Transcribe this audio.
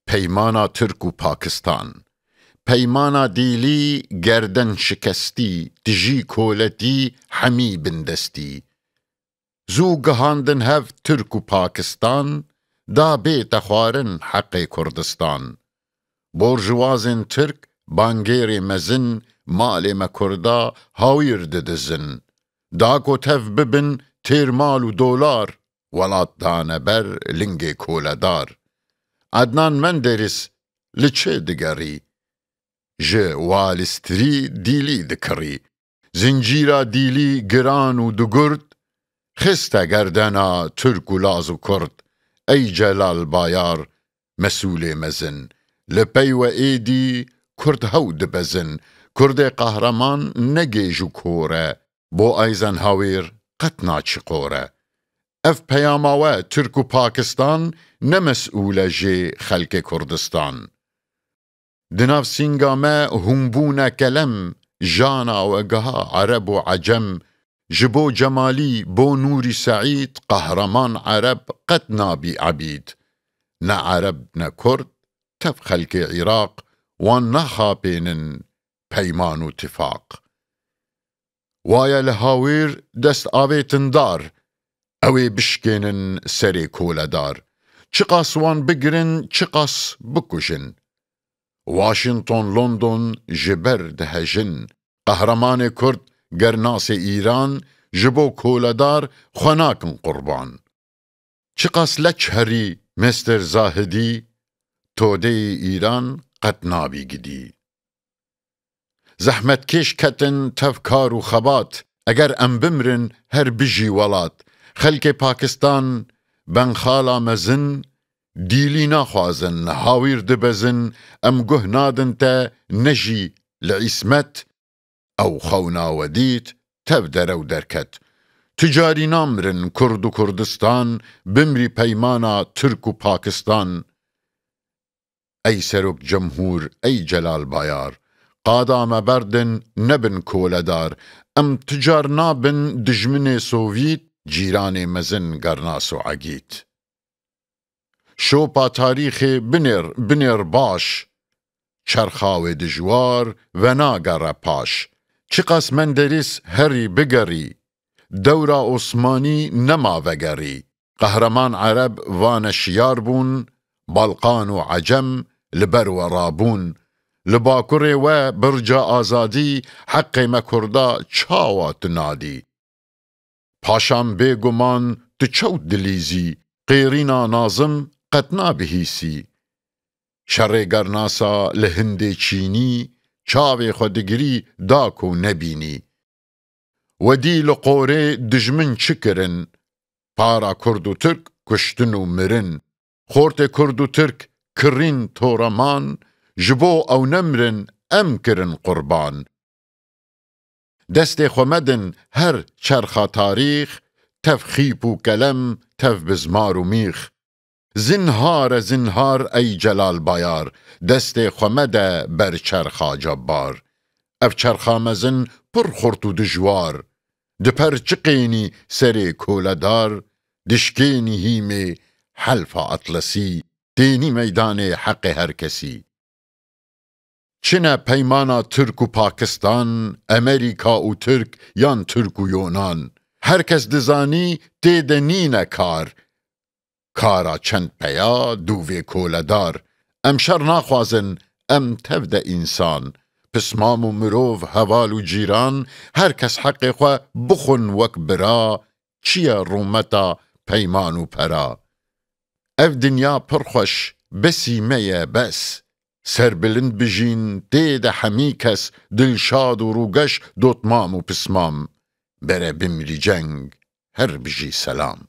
پیمانا ترک و پاکستان، پیمانا دیلی گردن شکستی، دجی کولتی حمی بندستی. زو گهاندن هف ترک و پاکستان، دا بیت خوارن حق کردستان. برجوازن ترک بانگیر مزن، مال مکردا هاویر ددزن. دا کتف ببن تیر مال و دولار، ولات دانبر لنگ کولدار. عدنان مندرس لچه دگری، جه والستری دیلی دکری. زنجیرا دیلی گران و دگرد، خسته گردنا ترک و لاز و کرد. ای جلال بایار مسئول مزن، لپی و ایدی کرد هود بزن. کرد قهرمان نگیجو کوره، بو ایزن هاویر قطنا چقوره. اف پیاماوه ترک و پاکستان، نمسئول جه خلق کردستان. دناف سینگامه همبونه کلم، جانا و گها عرب و عجم. جبو جمالی بو نوری سعید، قهرمان عرب قد نابی عبید. نه عرب نه کرد تف خلق عراق، وان نخابینن پیمان و اتفاق. وایا لهاویر دست آویتن دار، اوی بشکنن سری کولدار. چقاس وان بگرن چقاس بکشن. واشنطن لندن جبر دهجن. قهرمان کرد گرناس ایران، جبو کولدار خناکن قربان. چقاس لچ هری مستر زاهدی، توده ایران قد نابی گدی. زحمت کش کتن تفکار و خبات، اگر ام بمرن هر بجی ولات. خلق پاکستان بنخالا مزن، دیلی ناخوازن هاویر دبزن. ام گه نادن تا نجی لعسمت، او خونا ودیت تبدر و درکت. تجاری نامرن کرد و کردستان، بمری پیمانا ترک و پاکستان. ای سرک جمهور ای جلال بایار، قادام بردن نبن کولدار. ام تجار نابن دجمن سوویت، جیران مزن گرناس و عگیت. شوپا تاریخ بنر باش، چرخاو دجوار و ناگر پاش. چقاس مندرس هری بگری، دورا عثمانی نما وگری. قهرمان عرب وان شیار بون، بالقان و عجم لبر و رابون. لباکر و برجا آزادی، حق مکردا چاوات نادی. پاشام بگمان تچو دلیزی، قیرینا نازم قطنا بهیسی. شر گرناسا لهند چینی، چاوی خودگری داکو نبینی. ودی لقوره دجمن چکرن، پارا کرد و ترک کشتن و مرن. خورت کرد و ترک کرین تورمان، جبو او نمرن ام کرن قربان. دست خمدن هر چرخا تاریخ، تف خیپ و کلم تف بزمار و میخ. زنهار زنهار ای جلال بایار، دست خمده بر چرخا جبار. اف چرخا مزن پر خورت و دجوار، دپر چقینی سری کولدار. دشکینی هیمه حلفا اطلسی، دینی میدان حق هر کسی. چنه پیمانا ترک و پاکستان، امریکا و ترک یان ترک و یونان. هر کس دزانی تید نینه کار، کارا چند پیا دووی کولدار. ام شر ناخوازن ام تفد انسان، پسمام و مروف هوال و جیران. هر کس حق خو بخون وک برا، چیه رومتا پیمان و پرا. اف دنیا پرخوش بسیمه بس، سر بلند بجین تید حمی کس. دلشاد و روگش دوتمام و پسمام، بره بمری جنگ هر بجی سلام.